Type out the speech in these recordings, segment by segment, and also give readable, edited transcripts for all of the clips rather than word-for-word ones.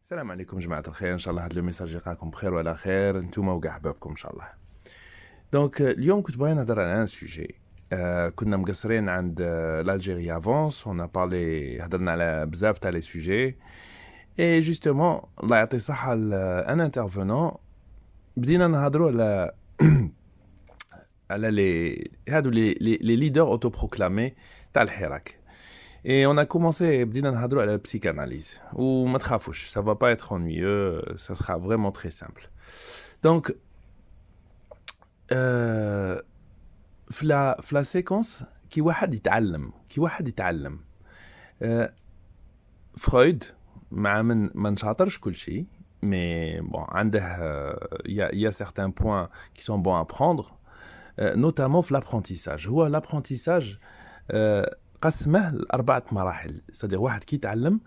السلام عليكم جماعة الخير، إن شاء الله هذا لو ميساج يلقاكم بخير وعلى خير نتوما وكاع حبابكم إن شاء الله. دونك اليوم كنت باغي نهضر على ان سوجي. كنا مقصرين عند l'Algérie افونس، on a parlé هضرنا على بزاف تاع لي سوجي. اي جوستومون الله يعطي الصحة ان انترفونون بدينا نهضروا على على لي هادو لي ليدر اوتو بروكلامي تاع الحراك. Et on a commencé, بدينا نهضروا على psychanalyse. Ou ما تخافوش, ça va pas être ennuyeux, ça sera vraiment très simple. Donc, في la séquence كي واحد يتعلم فرويد مع من ما نشاطرش كل شيء, mais bon عنده il y a certains points qui sont bons à prendre, notamment في l'apprentissage. هو l'apprentissage قسمه لأربعة مراحل. c'est-à-dire واحد كي يتعلم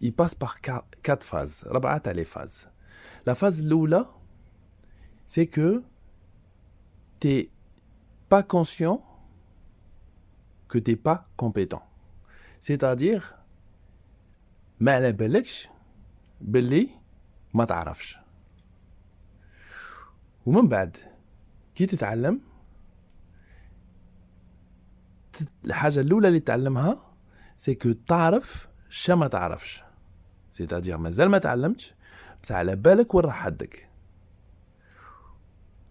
il passe par 4 phases, 4 تاع les phases. La phase الأولى c'est que t'es pas conscient que t'es pas compétent. C'est-à-dire ما على بالكش باللي ما تعرفش. ومن بعد كي تتعلم الحاجة الأولى اللي تعلمها سي كو تعرف شا ما تعرفش. سيتادير مازال ما تعلمتش بصح على بالك وين راح حدك.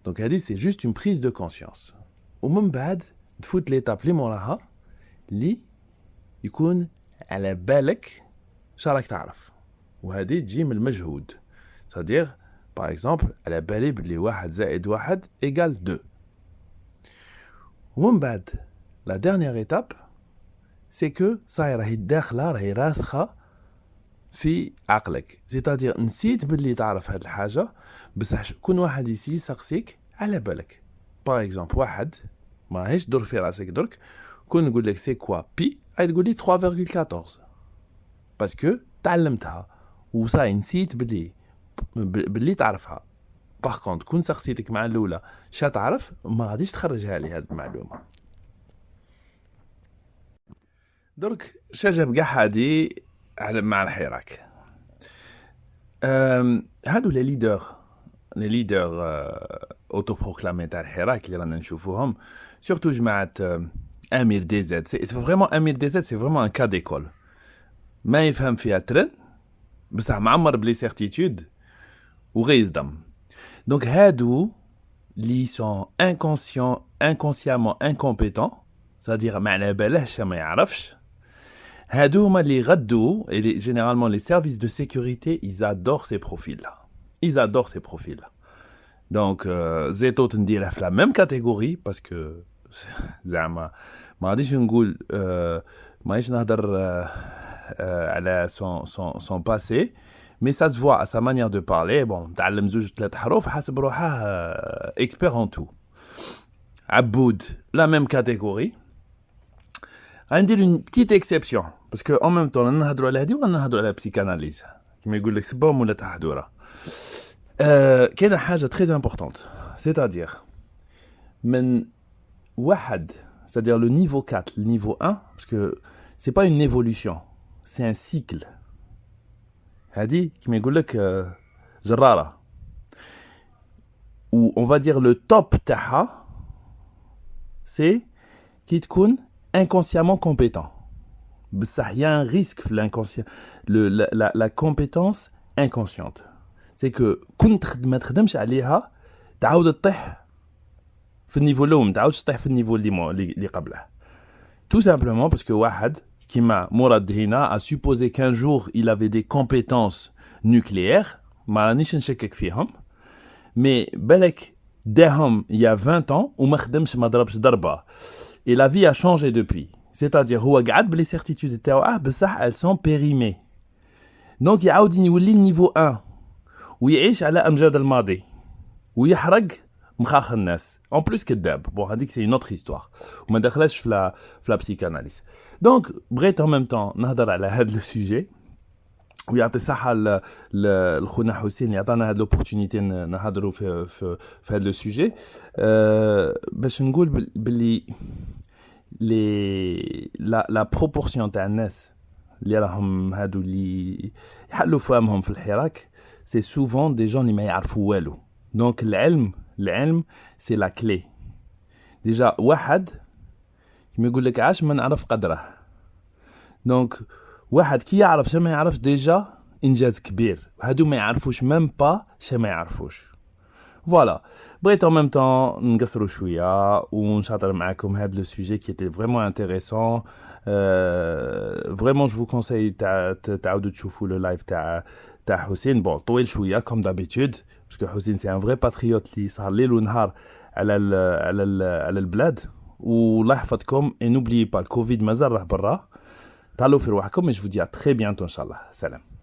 دونك هادي سي جوست اون بريز دو كونسيونس. ومن بعد تفوت ليتاب لي موراها اللي يكون على بالك شا راك تعرف, وهادي تجي من المجهود. سيتادير باغ اكزومبل على بالي بلي 1 زائد 1 ايكال 2. ومن بعد la dernière étape c'est que صاي راهي داخله راهي راسخه في عقلك. c'est-à-dire نسيت باللي تعرف هاد الحاجه بصح كون واحد يسقسيك على بالك. باغ اكزومبل واحد ما هيش دور في راسك درك, كون نقول لك سي كوا بي اي تقول لي 3.14 باسكو تعلمتها وصاي نسيت باللي تعرفها. باغ كونت كون سقسيتك مع الاولى شا تعرف ما غاديش تخرجها لي هاد المعلومه. درك شا جاب كاع هادي مع الحراك. هادو لي ليدر اوتو بروكلامي تاع الحراك اللي رانا نشوفوهم سورتو جماعه امير دي زد. سي فريمون امير دي زد سي فريمون ان كا ديكول ما يفهم فيها ترن بصح معمر بلي سيرتيتود وغيصدم. دونك هادو لي سون inconsciemment incompétents, c'est-à-dire ما على بالهش ما يعرفش. هادو هما اللي غدو et généralement les services de sécurité ils adorent ces profils là. Donc زيتو تنديرها في la même catégorie parce que زعما ما غاديش نقول ماهيش نهضر على son passé, mais ça se voit à sa manière de parler. Bon, تعلم 2-3 حروف حاسب روحه expert en tout. عبود la même catégorie. غندير une petite exception parce que en même temps نهضروا على هذه ولا نهضروا على psychanalyse كما يقول لك سبهم ولا تحضوره. كاينه حاجه très importante, c'est-à-dire من واحد, c'est-à-dire le niveau 4, le niveau 1, parce que c'est pas une évolution, c'est un cycle. هذه كما يقول لك جراره, ou on va dire le top تاعها c'est كي تكون inconsciemment compétent. بصح il y a un risque في l'inconscient, la compétence inconsciente. c'est que كنت ما تخدمش عليها تعاود تطيح في النيفو الاول, ما تعاودش تطيح في النيفو اللي قبله. tout simplement parce que واحد كيما مراد هنا a supposé qu'un jour il avait des compétences nucléaires, ما رانيش نشكك فيهم, mais بالك داهم il y a 20 ans وما خدمش ما ضربش ضربه. Et la vie a changé depuis. C'est-à-dire هو قعد بلي certitudes تاعو بصح elles sont périmées. donc يعاود يولي النيفو 1 ويعيش على امجاد الماضي ويحرق مخاخ الناس en plus كذاب. بون هذيك سي une autre histoire وما دخلش في لا psychanalyse. donc بغيت en même temps نهضر على هذا لو سوجي ويعطي صحة لخونا حسين اللي عطانا هاد لوبورتونيتي نهضروا في هاد لو سوجي, باش نقول باللي لا بروبورسيون تاع الناس اللي راهم هادو اللي يحلوا فهمهم في الحراك سي سوفون دي جون اللي ما يعرفوا والو. دونك العلم سي لا كلي. ديجا واحد كيما يقول لك عاش ما نعرف قدره. دونك واحد كي يعرف شا ما يعرفش ديجا انجاز كبير. هادو ما يعرفوش ميم با شا ما يعرفوش. فوالا بغيت en même temps نقصروا شويه ونشاطر معاكم هاد لو سوجي كي était vraiment intéressant. Vraiment je vous conseille تعاودوا تشوفوا لو لايف تاع حسين. بون طويل شويه comme d'habitude باسكو حسين سي ان فري باتريوت اللي صار ليل ونهار على البلاد. والله يحفظكم et n'oubliez pas الكوفيد مازال راه برا. طالوا في رواحكم et je vous dis à très bientôt ان شاء الله. سلام.